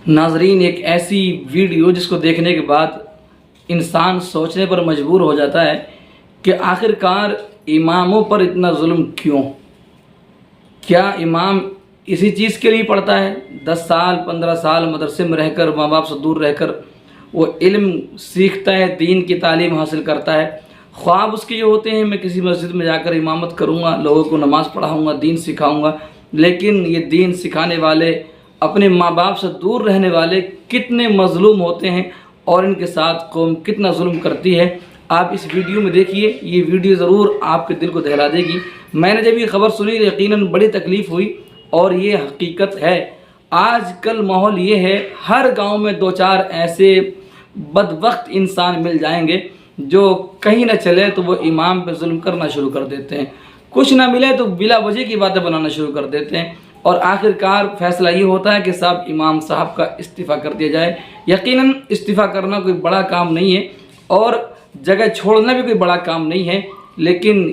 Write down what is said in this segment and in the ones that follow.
ناظرین، ایک ایسی ویڈیو جس کو دیکھنے کے بعد انسان سوچنے پر مجبور ہو جاتا ہے کہ آخر کار اماموں پر اتنا ظلم کیوں؟ کیا امام اسی چیز کے لیے پڑھتا ہے؟ 10 سال 15 سال مدرسے میں رہ کر، ماں باپ سے دور رہ کر وہ علم سیکھتا ہے، دین کی تعلیم حاصل کرتا ہے، خواب اس کے یہ ہوتے ہیں میں کسی مسجد میں جا کر امامت کروں گا، لوگوں کو نماز پڑھاؤں گا، دین سکھاؤں گا۔ لیکن یہ دین سکھانے والے، اپنے ماں باپ سے دور رہنے والے کتنے مظلوم ہوتے ہیں اور ان کے ساتھ قوم کتنا ظلم کرتی ہے۔ آپ اس ویڈیو میں دیکھیے، یہ ویڈیو ضرور آپ کے دل کو دہلا دے گی۔ میں نے جب یہ خبر سنی یقیناً بڑی تکلیف ہوئی، اور یہ حقیقت ہے۔ آج کل ماحول یہ ہے، ہر گاؤں میں 2-4 ایسے بدبخت انسان مل جائیں گے جو کہیں نہ چلے تو وہ امام پہ ظلم کرنا شروع کر دیتے ہیں، کچھ نہ ملے تو بلا وجہ کی باتیں بنانا شروع کر دیتے ہیں، اور آخر کار فیصلہ یہ ہوتا ہے کہ صاحب امام صاحب کا استعفیٰ کر دیا جائے۔ یقیناً استعفیٰ کرنا کوئی بڑا کام نہیں ہے، اور جگہ چھوڑنا بھی کوئی بڑا کام نہیں ہے، لیکن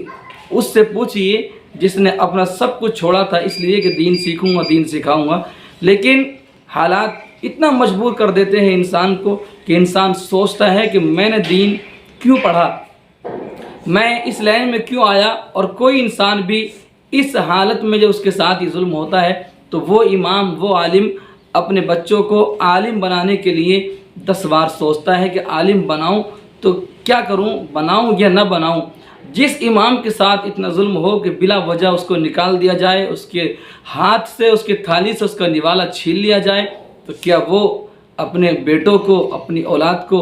اس سے پوچھئے جس نے اپنا سب کچھ چھوڑا تھا اس لیے کہ دین سیکھوں گا، دین سکھاؤں گا، لیکن حالات اتنا مجبور کر دیتے ہیں انسان کو کہ انسان سوچتا ہے کہ میں نے دین کیوں پڑھا، میں اس لائن میں کیوں آیا۔ اور کوئی انسان بھی اس حالت میں جب اس کے ساتھ یہ ظلم ہوتا ہے تو وہ امام، وہ عالم اپنے بچوں کو عالم بنانے کے لیے 10 بار سوچتا ہے کہ عالم بناؤں تو کیا کروں، بناؤں یا نہ بناؤں۔ جس امام کے ساتھ اتنا ظلم ہو کہ بلا وجہ اس کو نکال دیا جائے، اس کے ہاتھ سے، اس کے تھالی سے اس کا نوالا چھین لیا جائے، تو کیا وہ اپنے بیٹوں کو، اپنی اولاد کو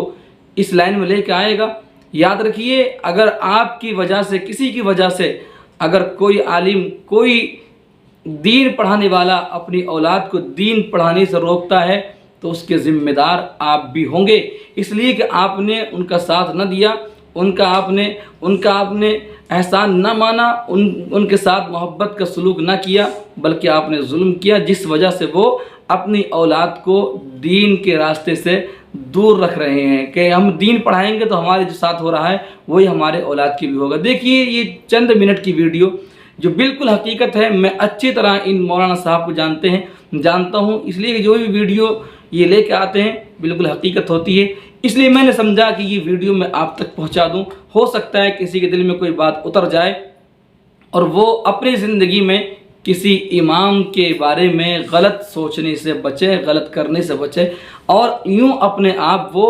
اس لائن میں لے کے آئے گا؟ یاد رکھیے، اگر آپ کی وجہ سے، کسی کی وجہ سے اگر کوئی عالم، کوئی دین پڑھانے والا اپنی اولاد کو دین پڑھانے سے روکتا ہے تو اس کے ذمہ دار آپ بھی ہوں گے، اس لیے کہ آپ نے ان کا ساتھ نہ دیا، ان کا آپ نے احسان نہ مانا، ان کے ساتھ محبت کا سلوک نہ کیا، بلکہ آپ نے ظلم کیا، جس وجہ سے وہ اپنی اولاد کو دین کے راستے سے دور رکھ رہے ہیں کہ ہم دین پڑھائیں گے تو ہمارے جو ساتھ ہو رہا ہے وہی ہمارے اولاد کی بھی ہوگا۔ دیکھیے یہ چند منٹ کی ویڈیو جو بالکل حقیقت ہے۔ میں اچھی طرح ان مولانا صاحب کو جانتا ہوں، اس لیے کہ جو بھی ویڈیو یہ لے کے آتے ہیں بالکل حقیقت ہوتی ہے، اس لیے میں نے سمجھا کہ یہ ویڈیو میں آپ تک پہنچا دوں۔ ہو سکتا ہے کسی کے دل میں کوئی بات اتر جائے اور وہ اپنی زندگی میں کسی امام کے بارے میں غلط سوچنے سے بچے، غلط کرنے سے بچے، اور یوں اپنے آپ وہ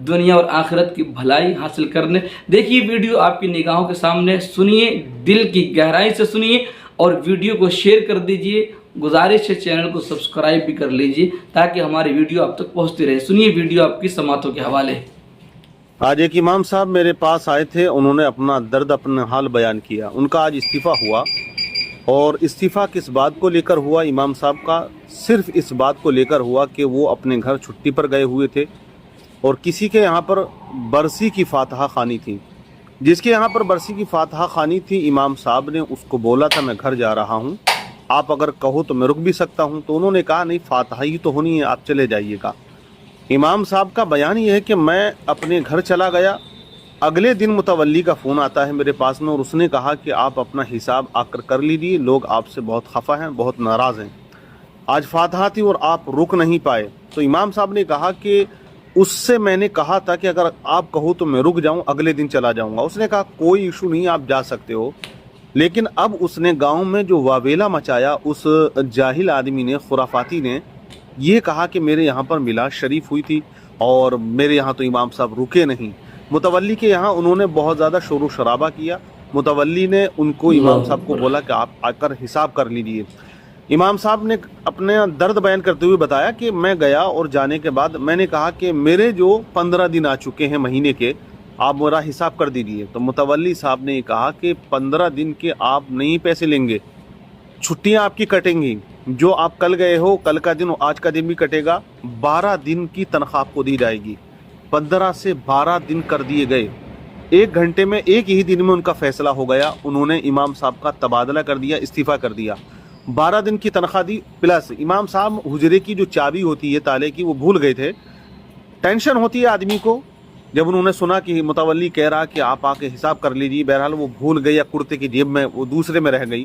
دنیا اور آخرت کی بھلائی حاصل کرنے۔ دیکھیے ویڈیو آپ کی نگاہوں کے سامنے، سنیے، دل کی گہرائی سے سنیے، اور ویڈیو کو شیئر کر دیجئے۔ گزارش ہے چینل کو سبسکرائب بھی کر لیجئے تاکہ ہماری ویڈیو آپ تک پہنچتی رہے۔ سنیے ویڈیو آپ کی سماعتوں کے حوالے۔ آج ایک امام صاحب میرے پاس آئے تھے، انہوں نے اپنا درد، اپنا حال بیان کیا۔ ان کا آج استعفیٰ ہوا، اور استعفیٰ کس بات کو لے کر ہوا امام صاحب کا؟ صرف اس بات کو لے کر ہوا کہ وہ اپنے گھر چھٹی پر گئے ہوئے تھے، اور کسی کے یہاں پر برسی کی فاتحہ خوانی تھی۔ جس کے یہاں پر برسی کی فاتحہ خوانی تھی، امام صاحب نے اس کو بولا تھا میں گھر جا رہا ہوں، آپ اگر کہو تو میں رک بھی سکتا ہوں، تو انہوں نے کہا نہیں، فاتحہ ہی تو ہونی ہے، آپ چلے جائیے گا۔ امام صاحب کا بیان یہ ہے کہ میں اپنے گھر چلا گیا، اگلے دن متولی کا فون آتا ہے میرے پاس میں، اور اس نے کہا کہ آپ اپنا حساب آ کر لیجیے، لوگ آپ سے بہت خفا ہیں، بہت ناراض ہیں، آج فاتحہ تھی اور آپ رک نہیں پائے۔ تو امام صاحب نے کہا کہ اس سے میں نے کہا تھا کہ اگر آپ کہو تو میں رک جاؤں، اگلے دن چلا جاؤں گا۔ اس نے کہا کوئی ایشو نہیں، آپ جا سکتے ہو۔ لیکن اب اس نے گاؤں میں جو واویلا مچایا، اس جاہل آدمی نے، خرافاتی نے یہ کہا کہ میرے یہاں پر میلاد شریف ہوئی تھی اور میرے یہاں تو امام صاحب رکے نہیں۔ متولی کے یہاں انہوں نے بہت زیادہ شور و شرابہ کیا۔ متولی نے ان کو، امام صاحب کو بولا کہ آپ آ کر حساب کر لیجیے۔ امام صاحب نے اپنے درد بیان کرتے ہوئے بتایا کہ میں گیا، اور جانے کے بعد میں نے کہا کہ میرے جو 15 دن آ چکے ہیں مہینے کے، آپ میرا حساب کر دیجیے۔ تو متولی صاحب نے کہا کہ 15 دن کے آپ نہیں پیسے لیں گے، چھٹیاں آپ کی کٹیں گی، جو آپ کل گئے ہو کل کا دن آج کا دن بھی کٹے گا، 12 دن کی تنخواہ آپ کو دی جائے گی۔ 15 سے 12 دن کر دیے گئے، 1 گھنٹے میں، ایک ہی دن میں ان کا فیصلہ ہو گیا۔ انہوں نے امام صاحب کا تبادلہ کر دیا، استعفیٰ کر دیا، 12 دن کی تنخواہ دی، پلس امام صاحب حجرے کی جو چابی ہوتی ہے تالے کی وہ بھول گئے تھے۔ ٹینشن ہوتی ہے آدمی کو جب انہوں نے سنا کہ متولی کہہ رہا کہ آپ آ کے حساب کر لیجیے، بہرحال وہ بھول گئے، یا کرتے کی جیب میں وہ دوسرے میں رہ گئی۔